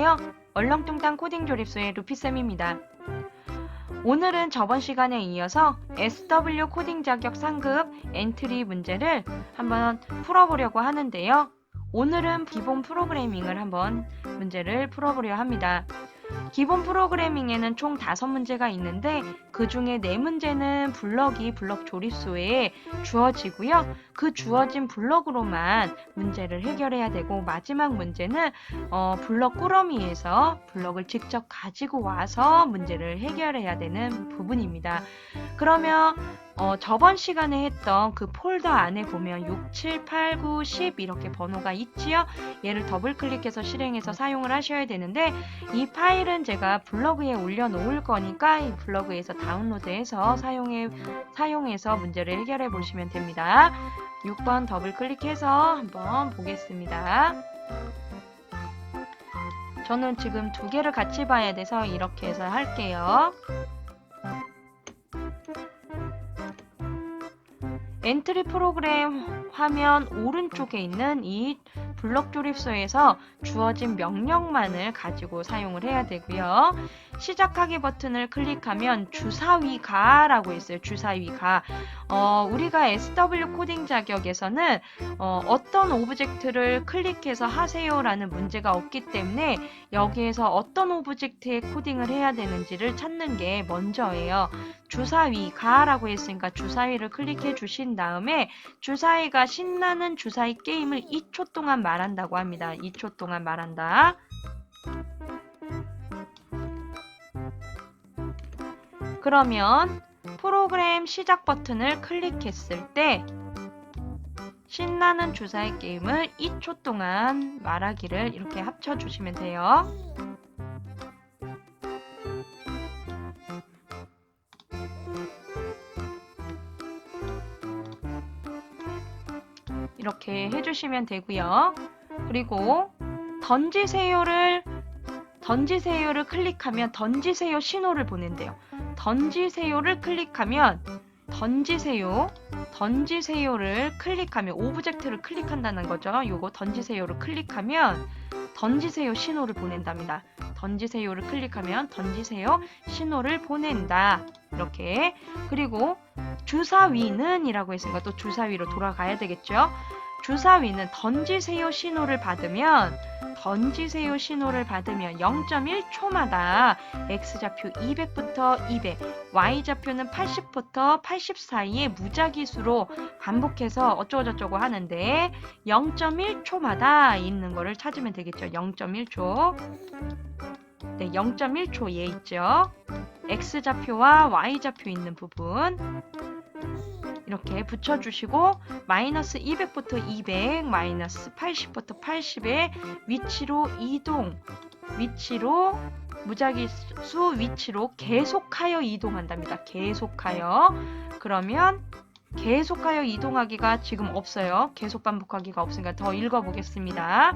안녕하세요. 얼렁뚱땅 코딩 조립소의 루피쌤입니다. 오늘은 저번 시간에 이어서 SW 코딩 자격 상급 엔트리 문제를 한번 풀어보려고 하는데요. 오늘은 기본 프로그래밍을 한번 문제를 풀어보려 합니다. 기본 프로그래밍에는 총 5문제가 있는데 그 중에 4문제는 블럭 조립소에 주어지고요. 그 주어진 블럭으로만 문제를 해결해야 되고 마지막 문제는 블럭 꾸러미에서 블럭을 직접 가지고 와서 문제를 해결해야 되는 부분입니다. 그러면 저번 시간에 했던 그 폴더 안에 보면 6, 7, 8, 9, 10 이렇게 번호가 있지요. 얘를 더블 클릭해서 실행해서 사용을 하셔야 되는데 이 파일은 제가 블로그에 올려놓을 거니까 이 블로그에서 다운로드해서 사용해서 문제를 해결해 보시면 됩니다. 6번 더블 클릭해서 한번 보겠습니다. 저는 지금 2개를 같이 봐야 돼서 이렇게 해서 할게요. 엔트리 프로그램 화면 오른쪽에 있는 이 블럭 조립소에서 주어진 명령만을 가지고 사용을 해야 되고요. 시작하기 버튼을 클릭하면 주사위 가라고 있어요. 주사위 가. 우리가 SW 코딩 자격에서는 어떤 오브젝트를 클릭해서 하세요라는 문제가 없기 때문에 여기에서 어떤 오브젝트에 코딩을 해야 되는지를 찾는 게 먼저예요. 주사위 가라고 했으니까 주사위를 클릭해 주신 다음에 주사위가 신나는 주사위 게임을 2초 동안 말한다고 합니다. 2초 동안 말한다. 그러면 프로그램 시작 버튼을 클릭했을 때 신나는 주사위 게임을 2초 동안 말하기를 이렇게 합쳐주시면 돼요. 이렇게 해주시면 되고요. 그리고 던지세요를 클릭하면 던지세요 신호를 보낸대요. 던지세요를 클릭하면 던지세요를 클릭하면 오브젝트를 클릭한다는 거죠. 요거 던지세요를 클릭하면 던지세요 신호를 보낸답니다. 던지세요를 클릭하면 던지세요 신호를 보낸다. 이렇게. 그리고 주사위는 이라고 했으니까 또 주사위로 돌아가야 되겠죠. 주사위는 던지세요 신호를 받으면 0.1초마다 X좌표 200부터 200, Y좌표는 80부터 80 사이에 무작위수로 반복해서 어쩌고저쩌고 하는데 0.1초마다 있는 거를 찾으면 되겠죠. 0.1초. 네, 0.1초 얘 있죠. X좌표와 Y좌표 있는 부분. 이렇게 붙여주시고 마이너스 200부터 200, 마이너스 80부터 80의 위치로 이동, 무작위수 위치로 계속하여 이동한답니다. 계속하여. 그러면 계속하여 이동하기가 지금 없어요. 계속 반복하기가 없으니까 더 읽어보겠습니다.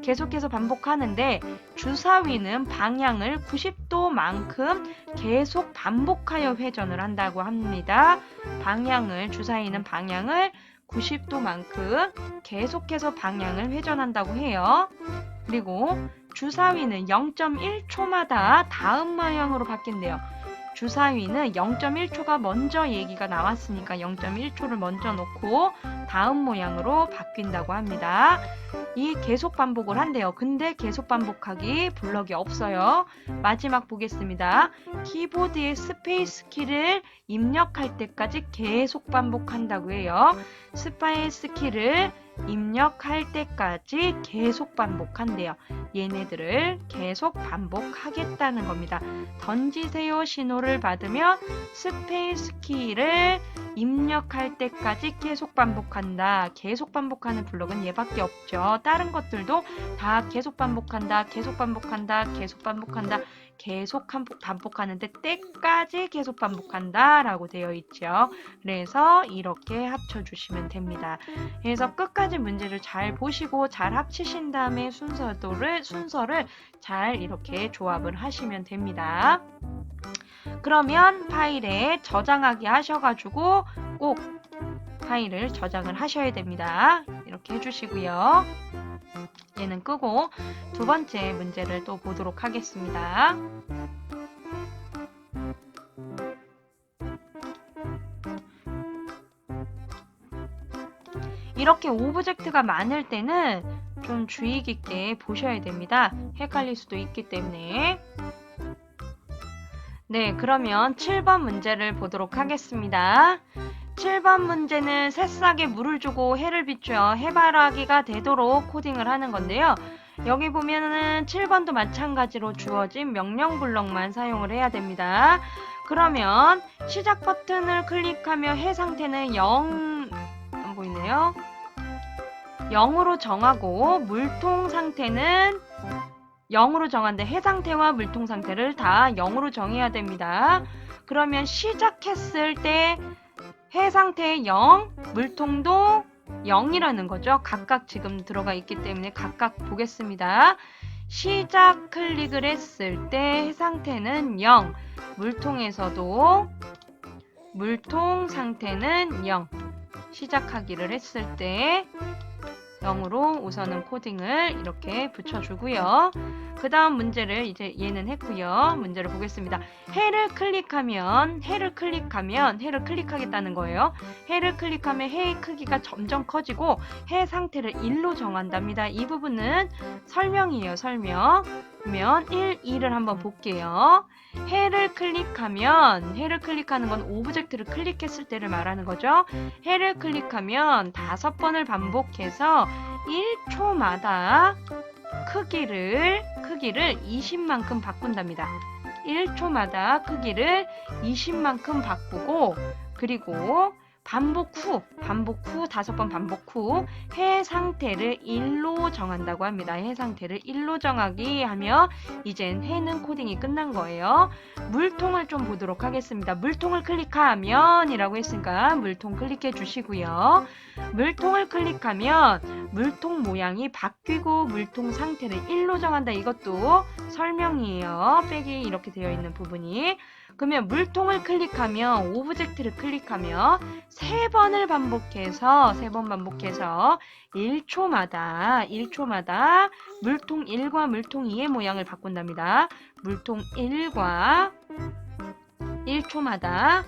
계속해서 반복하는데 주사위는 방향을 90도만큼 계속 반복하여 회전을 한다고 합니다. 주사위는 방향을 90도만큼 계속해서 방향을 회전한다고 해요. 그리고 주사위는 0.1초마다 다음 방향으로 바뀐대요. 주사위는 0.1초가 먼저 얘기가 나왔으니까 0.1초를 먼저 놓고 다음 모양으로 바뀐다고 합니다. 이 계속 반복을 한대요. 근데 계속 반복하기 블럭이 없어요. 마지막 보겠습니다. 키보드의 스페이스 키를 입력할 때까지 계속 반복한다고 해요. 스페이스 키를 입력할 때까지 계속 반복한대요. 얘네들을 계속 반복하겠다는 겁니다. 던지세요 신호를 받으면 스페이스 키를 입력할 때까지 계속 반복한다. 계속 반복하는 블록은 얘밖에 없죠. 다른 것들도 다 계속 반복한다. 계속 반복하는데 때까지 계속 반복한다 라고 되어 있죠. 그래서 이렇게 합쳐주시면 됩니다. 그래서 끝까지 문제를 잘 보시고 잘 합치신 다음에 순서를 잘 이렇게 조합을 하시면 됩니다. 그러면 파일에 저장하기 하셔가지고 꼭 파일을 저장을 하셔야 됩니다. 이렇게 해주시고요. 얘는 끄고 두 번째 문제를 또 보도록 하겠습니다. 이렇게 오브젝트가 많을 때는 좀 주의 깊게 보셔야 됩니다. 헷갈릴 수도 있기 때문에. 네, 그러면 7번 문제를 보도록 하겠습니다. 7번 문제는 새싹에 물을 주고 해를 비추어 해바라기가 되도록 코딩을 하는 건데요. 여기 보면은 7번도 마찬가지로 주어진 명령 블럭만 사용을 해야 됩니다. 그러면 시작 버튼을 클릭하며 해 상태는 0, 안 보이네요. 0으로 정하고 물통 상태는 0으로 정한데 해 상태와 물통 상태를 다 0으로 정해야 됩니다. 그러면 시작했을 때 해 상태 0, 물통도 0이라는 거죠. 각각 지금 들어가 있기 때문에 각각 보겠습니다. 시작 클릭을 했을 때 해 상태는 0, 물통에서도 물통 상태는 0. 시작하기를 했을 때 0으로 우선은 코딩을 이렇게 붙여주고요. 그 다음 문제를 이제 얘는 했고요. 문제를 보겠습니다. 해를 클릭하면 해를 클릭하겠다는 거예요. 해를 클릭하면 해의 크기가 점점 커지고 해 상태를 1로 정한답니다. 이 부분은 설명이에요. 설명. 그러면 1, 2를 한번 볼게요. 해를 클릭하는 건 오브젝트를 클릭했을 때를 말하는 거죠. 해를 클릭하면 5번을 반복해서 1초마다 크기를 20만큼 바꾼답니다. 1초마다 크기를 20만큼 바꾸고 그리고 반복 후 5번 반복 후 해 상태를 1로 정한다고 합니다. 해 상태를 1로 정하기 하며 이젠 해는 코딩이 끝난 거예요. 물통을 좀 보도록 하겠습니다. 물통을 클릭하면 이라고 했으니까 물통 클릭해 주시고요. 물통을 클릭하면 물통 모양이 바뀌고 물통 상태를 1로 정한다. 이것도 설명이에요. 빼기 이렇게 되어 있는 부분이. 그러면 물통을 클릭하면 오브젝트를 클릭하면 3번 반복해서 1초마다 물통 1과 물통 2의 모양을 바꾼답니다. 물통 1과 1초마다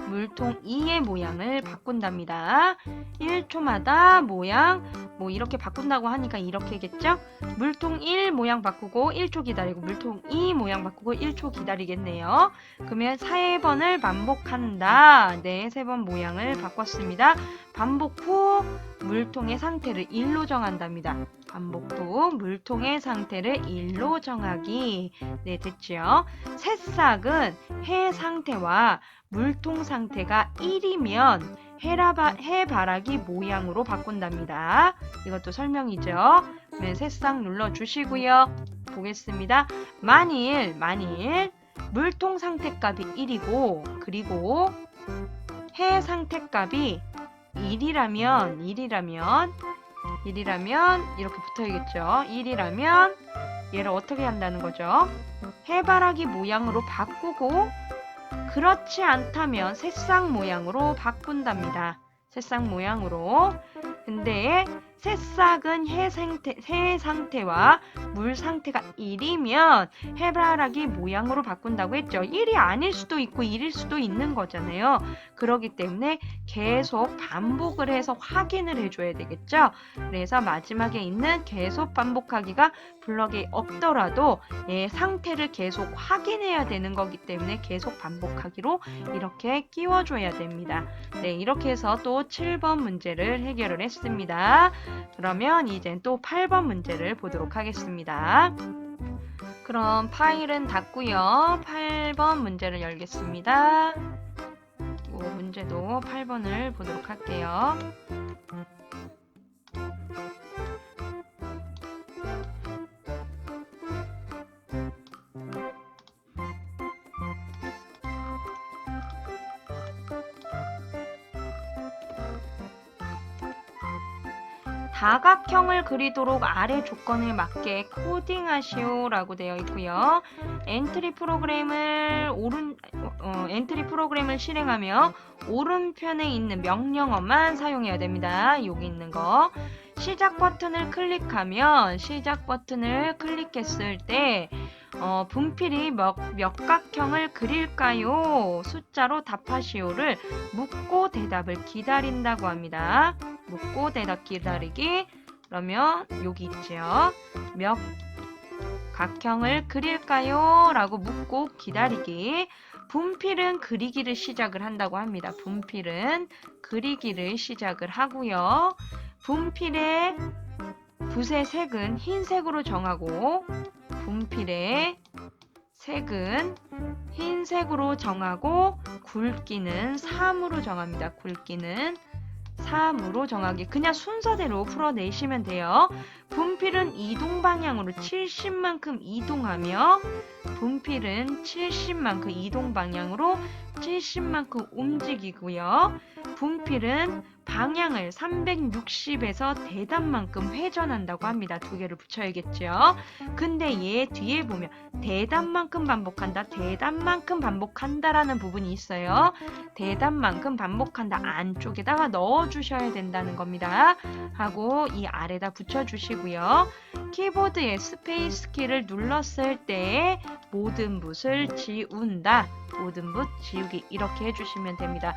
물통 2의 모양을 바꾼답니다. 1초마다 모양 이렇게 바꾼다고 하니까 이렇게겠죠? 물통 1 모양 바꾸고 1초 기다리고 물통 2 모양 바꾸고 1초 기다리겠네요. 그러면 3번을 반복한다. 네, 3번 모양을 바꿨습니다. 반복 후 물통의 상태를 1로 정한답니다. 반복 후 물통의 상태를 1로 정하기. 네, 됐죠? 새싹은 해 상태와 물통 상태가 1이면 해바라기 모양으로 바꾼답니다. 이것도 설명이죠. 네, 새싹 눌러주시고요. 보겠습니다. 만일 물통 상태 값이 1이고 그리고 해 상태 값이 1이라면 이렇게 붙어야겠죠. 1이라면 얘를 어떻게 한다는 거죠? 해바라기 모양으로 바꾸고 그렇지 않다면 새싹 모양으로 바꾼답니다. 새싹 모양으로. 근데 새싹은 해 상태와 물 상태가 1이면 해바라기 모양으로 바꾼다고 했죠. 1이 아닐 수도 있고 1일 수도 있는 거잖아요. 그렇기 때문에 계속 반복을 해서 확인을 해줘야 되겠죠. 그래서 마지막에 있는 계속 반복하기가 블럭에 없더라도 상태를 계속 확인해야 되는 거기 때문에 계속 반복하기로 이렇게 끼워줘야 됩니다. 네, 이렇게 해서 또 7번 문제를 해결을 했습니다. 그러면 이젠 또 8번 문제를 보도록 하겠습니다. 그럼 파일은 닫고요. 8번 문제를 열겠습니다. 이 문제도 8번을 보도록 할게요. 다각형을 그리도록 아래 조건에 맞게 코딩하시오 라고 되어 있고요. 엔트리 프로그램을 실행하며 오른편에 있는 명령어만 사용해야 됩니다. 여기 있는 거. 시작 버튼을 클릭했을 때 분필이 몇 각형을 그릴까요? 숫자로 답하시오를 묻고 대답을 기다린다고 합니다. 묻고 대답 기다리기. 그러면 여기 있죠. 몇 각형을 그릴까요? 라고 묻고 기다리기. 분필은 그리기를 시작을 한다고 합니다. 분필은 그리기를 시작을 하고요. 분필의 붓의 색은 흰색으로 정하고 분필의 색은 흰색으로 정하고 굵기는 3으로 정합니다. 굵기는 3으로 정하기. 그냥 순서대로 풀어내시면 돼요. 분필은 이동 방향으로 70만큼 이동하며 분필은 70만큼 이동 방향으로 70만큼 움직이고요. 분필은 방향을 360에서 대답만큼 회전한다고 합니다. 두 개를 붙여야겠죠. 근데 얘 뒤에 보면 대답만큼 반복한다, 대답만큼 반복한다라는 부분이 있어요. 대답만큼 반복한다 안쪽에다가 넣어주셔야 된다는 겁니다. 하고 이 아래다 붙여주시고요. 키보드의 스페이스 키를 눌렀을 때 모든 붓을 지운다. 모든 붓 지우기 이렇게 해주시면 됩니다.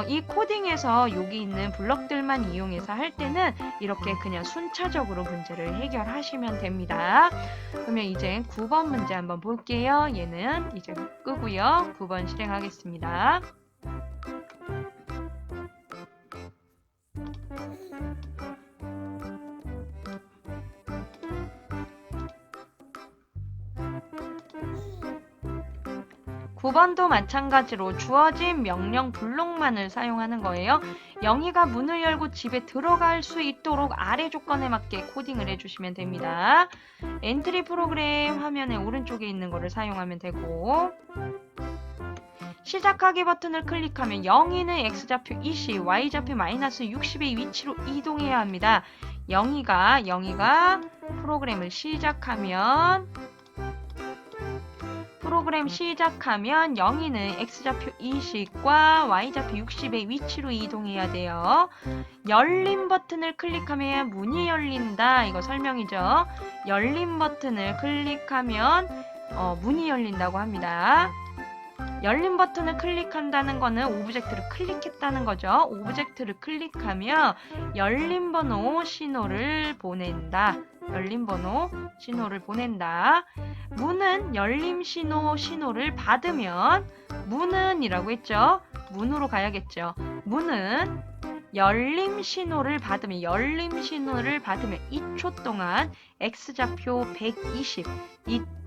이 코딩에서 여기 있는 블럭들만 이용해서 할 때는 이렇게 그냥 순차적으로 문제를 해결하시면 됩니다. 그러면 이제 9번 문제 한번 볼게요. 얘는 이제 끄고요. 9번 실행하겠습니다. (9번도) 마찬가지로 주어진 명령 블록만을 사용하는 거예요. 영희가 문을 열고 집에 들어갈 수 있도록 아래 조건에 맞게 코딩을 해주시면 됩니다. 엔트리 프로그램 화면의 오른쪽에 있는 거를 사용하면 되고 시작하기 버튼을 클릭하면 영희는 X좌표 20, Y좌표 마이너스 60의 위치로 이동해야 합니다. 영희가 프로그램 시작하면 영희는 X좌표 20과 Y좌표 60의 위치로 이동해야 돼요. 열림 버튼을 클릭하면 문이 열린다. 이거 설명이죠. 열림 버튼을 클릭하면 문이 열린다고 합니다. 열림 버튼을 클릭한다는 거는 오브젝트를 클릭했다는 거죠. 오브젝트를 클릭하면 열림 번호 신호를 보낸다. 열림 번호 신호를 보낸다. 문은 열림 신호를 받으면 문은 이라고 했죠. 문으로 가야겠죠. 문은 열림 신호를 받으면 2초 동안 X좌표 120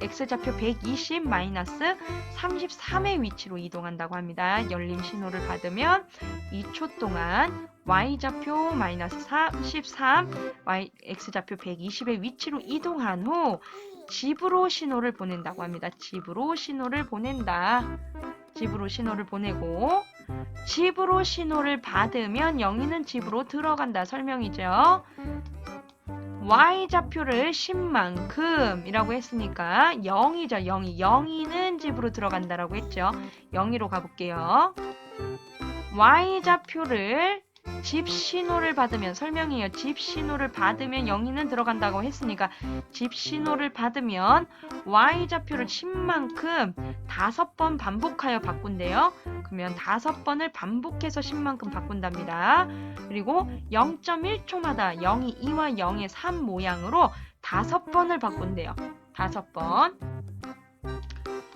X좌표 120 마이너스 33의 위치로 이동한다고 합니다. 열림 신호를 받으면 2초 동안 Y좌표 마이너스 33 X좌표 120의 위치로 이동한 후 집으로 신호를 보낸다고 합니다. 집으로 신호를 보낸다. 집으로 신호를 보내고 집으로 신호를 받으면 영희는 집으로 들어간다. 설명이죠. Y좌표를 10만큼 이라고 했으니까 0이죠. 0이는 집으로 들어간다라고 했죠. 0으로 가볼게요. Y좌표를 집 신호를 받으면 설명이에요. 집 신호를 받으면 영희는 들어간다고 했으니까 집 신호를 받으면 Y좌표를 10만큼 5번 반복하여 바꾼대요. 그러면 5번을 반복해서 10만큼 바꾼답니다. 그리고 0.1초마다 0이 2와 0의 3 모양으로 5번을 바꾼대요. 5번.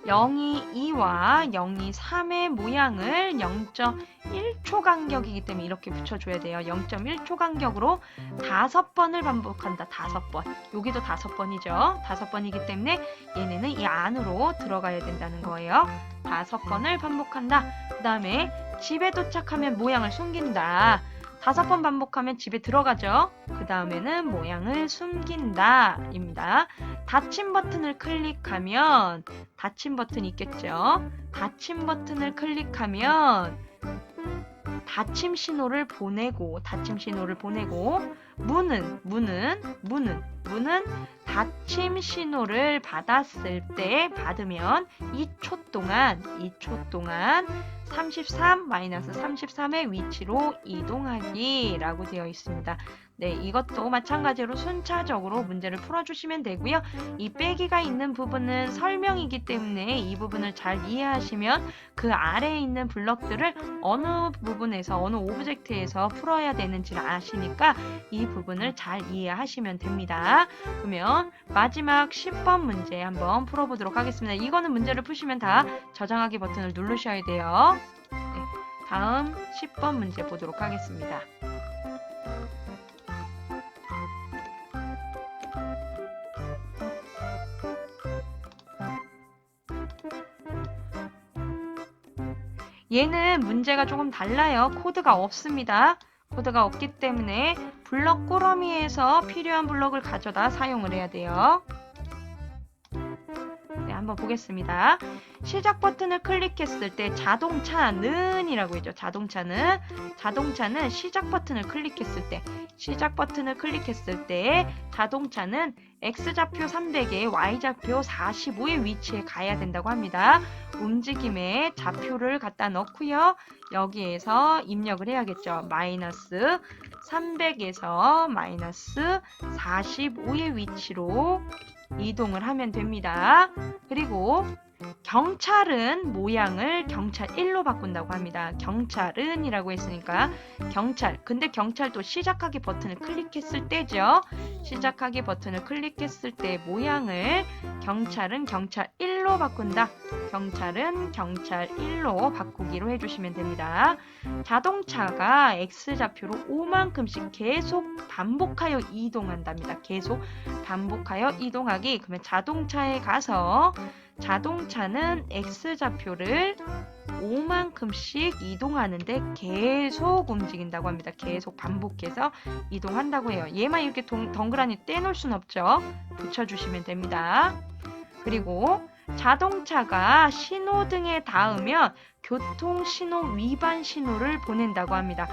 0이 2와 0이 3의 모양을 0.1초 간격이기 때문에 이렇게 붙여줘야 돼요. 0.1초 간격으로 5번을 반복한다. 5번. 여기도 5번이죠. 5번이기 때문에 얘네는 이 안으로 들어가야 된다는 거예요. 5번을 반복한다. 그 다음에 집에 도착하면 모양을 숨긴다. 5번 반복하면 집에 들어가죠. 그 다음에는 모양을 숨긴다 입니다. 닫힘 버튼을 클릭하면 닫힘 버튼 있겠죠. 닫힘 버튼을 클릭하면 닫힘 신호를 보내고 문은 닫힘 신호를 받으면 2초 동안 33 33의 위치로 이동하기 라고 되어 있습니다. 네, 이것도 마찬가지로 순차적으로 문제를 풀어주시면 되고요. 이 빼기가 있는 부분은 설명이기 때문에 이 부분을 잘 이해하시면 그 아래에 있는 블럭들을 어느 부분에서 어느 오브젝트에서 풀어야 되는지를 아시니까 이 부분을 잘 이해하시면 됩니다. 그러면 마지막 10번 문제 한번 풀어보도록 하겠습니다. 이거는 문제를 푸시면 다 저장하기 버튼을 누르셔야 돼요. 네, 다음 10번 문제 보도록 하겠습니다. 얘는 문제가 조금 달라요. 코드가 없습니다. 코드가 없기 때문에 블럭 꾸러미에서 필요한 블럭을 가져다 사용을 해야 돼요. 네, 한번 보겠습니다. 시작 버튼을 클릭했을 때 자동차는 이라고 했죠. 자동차는 시작 버튼을 클릭했을 때 자동차는 X좌표 300에 Y좌표 45의 위치에 가야 된다고 합니다. 움직임에 좌표를 갖다 넣고요. 여기에서 입력을 해야겠죠. 마이너스 300에서 마이너스 45의 위치로 이동을 하면 됩니다. 그리고 경찰은 모양을 경찰 1로 바꾼다고 합니다. 경찰은 이라고 했으니까 경찰. 근데 경찰도 시작하기 버튼을 클릭했을 때죠. 시작하기 버튼을 클릭했을 때 모양을 경찰은 경찰 1로 바꾼다. 경찰은 경찰 1로 바꾸기로 해주시면 됩니다. 자동차가 X좌표로 5만큼씩 계속 반복하여 이동한답니다. 계속 반복하여 이동하기. 그러면 자동차에 가서 자동차는 X좌표를 5만큼씩 이동하는데 계속 움직인다고 합니다. 계속 반복해서 이동한다고 해요. 얘만 이렇게 덩그라니 떼놓을 순 없죠. 붙여주시면 됩니다. 그리고 자동차가 신호등에 닿으면 교통신호 위반 신호를 보낸다고 합니다.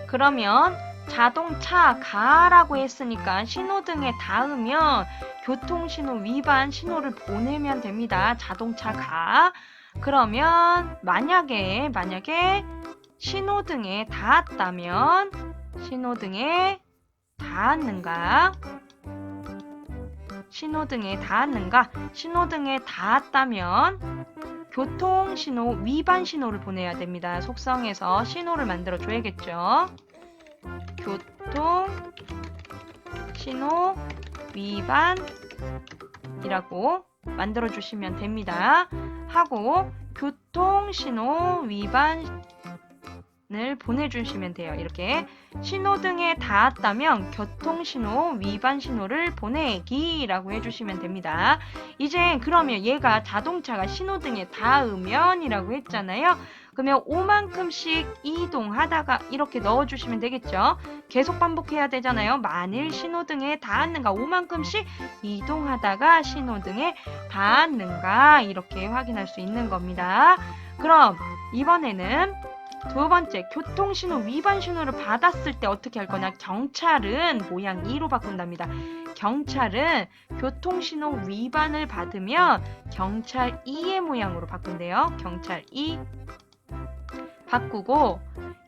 그러면 자동차가라고 했으니까 신호등에 닿으면 교통신호 위반 신호를 보내면 됩니다. 자동차가. 그러면 만약에 신호등에 닿았다면 신호등에 닿았다면 교통신호 위반 신호를 보내야 됩니다. 속성에서 신호를 만들어 줘야겠죠. 교통신호 위반이라고 만들어 주시면 됩니다. 하고 교통신호 위반을 보내주시면 돼요. 이렇게 신호등에 닿았다면 교통신호 위반 신호를 보내기라고 해주시면 됩니다. 이제 그러면 얘가 자동차가 신호등에 닿으면 이라고 했잖아요. 그러면 5만큼씩 이동하다가 이렇게 넣어주시면 되겠죠. 계속 반복해야 되잖아요. 만일 신호등에 닿았는가 5만큼씩 이동하다가 신호등에 닿았는가 이렇게 확인할 수 있는 겁니다. 그럼 이번에는 두 번째, 교통신호 위반 신호를 받았을 때 어떻게 할 거냐? 경찰은 모양 2로 바꾼답니다. 경찰은 교통신호 위반을 받으면 경찰 2의 모양으로 바꾼대요. 경찰 2 바꾸고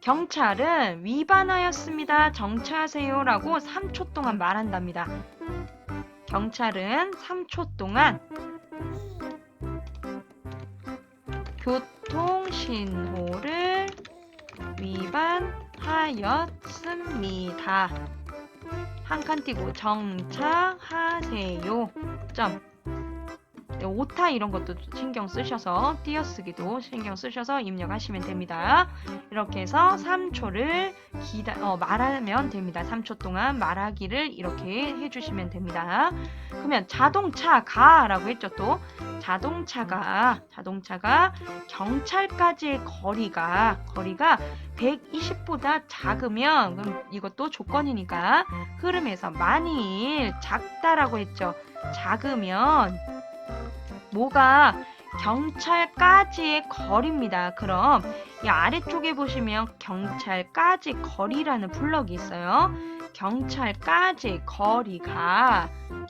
경찰은 위반하였습니다. 정차하세요 라고 3초 동안 말한답니다. 경찰은 3초 동안 교통신호를 위반하였습니다. 한 칸 띄고 정차하세요. 점. 오타 이런 것도 신경 쓰셔서 띄어쓰기도 신경 쓰셔서 입력하시면 됩니다. 이렇게 해서 3초를 말하면 됩니다. 3초 동안 말하기를 이렇게 해주시면 됩니다. 그러면 자동차가라고 했죠. 또 자동차가 경찰까지의 거리가 120보다 작으면 그럼 이것도 조건이니까 흐름에서 만일 작다라고 했죠. 작으면 뭐가 경찰까지의 거리입니다. 그럼 이 아래쪽에 보시면 경찰까지 거리라는 블럭이 있어요. 경찰까지 거리가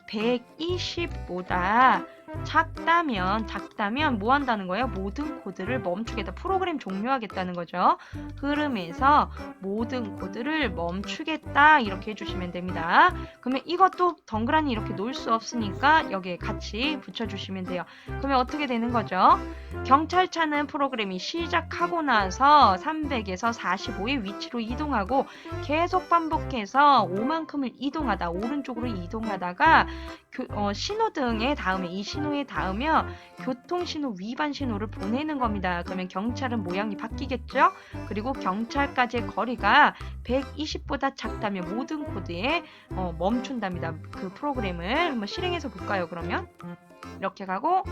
120보다 작다면 뭐 한다는 거예요? 모든 코드를 멈추겠다. 프로그램 종료하겠다는 거죠. 흐름에서 모든 코드를 멈추겠다. 이렇게 해주시면 됩니다. 그러면 이것도 덩그러니 이렇게 놓을 수 없으니까 여기에 같이 붙여주시면 돼요. 그러면 어떻게 되는 거죠? 경찰차는 프로그램이 시작하고 나서 300에서 45의 위치로 이동하고 계속 반복해서 5만큼을 이동하다 오른쪽으로 이동하다가 신호등에 닿으면 이 신호에 닿으면 교통신호 위반 신호를 보내는 겁니다. 그러면 경찰은 모양이 바뀌겠죠? 그리고 경찰까지의 거리가 120보다 작다면 모든 코드에 멈춘답니다. 그 프로그램을 한번 실행해서 볼까요? 그러면 이렇게 가고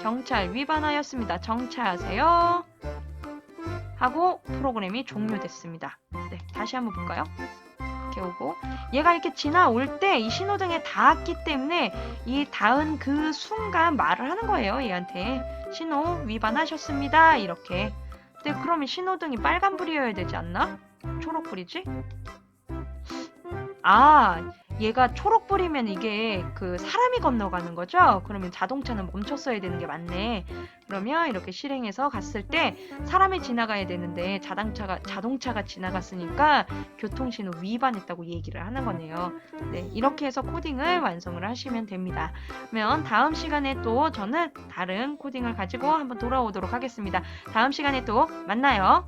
경찰 위반하였습니다. 정차하세요. 하고 프로그램이 종료됐습니다. 네, 다시 한번 볼까요? 이렇게 오고 얘가 이렇게 지나올 때 이 신호등에 닿았기 때문에 이 닿은 그 순간 말을 하는 거예요. 얘한테 신호 위반하셨습니다. 이렇게. 근데 그러면 신호등이 빨간불이어야 되지 않나? 초록불이지? 아, 얘가 초록불이면 이게 그 사람이 건너가는 거죠? 그러면 자동차는 멈췄어야 되는 게 맞네. 그러면 이렇게 실행해서 갔을 때 사람이 지나가야 되는데 자동차가 지나갔으니까 교통신호 위반했다고 얘기를 하는 거네요. 네, 이렇게 해서 코딩을 완성을 하시면 됩니다. 그러면 다음 시간에 또 저는 다른 코딩을 가지고 한번 돌아오도록 하겠습니다. 다음 시간에 또 만나요.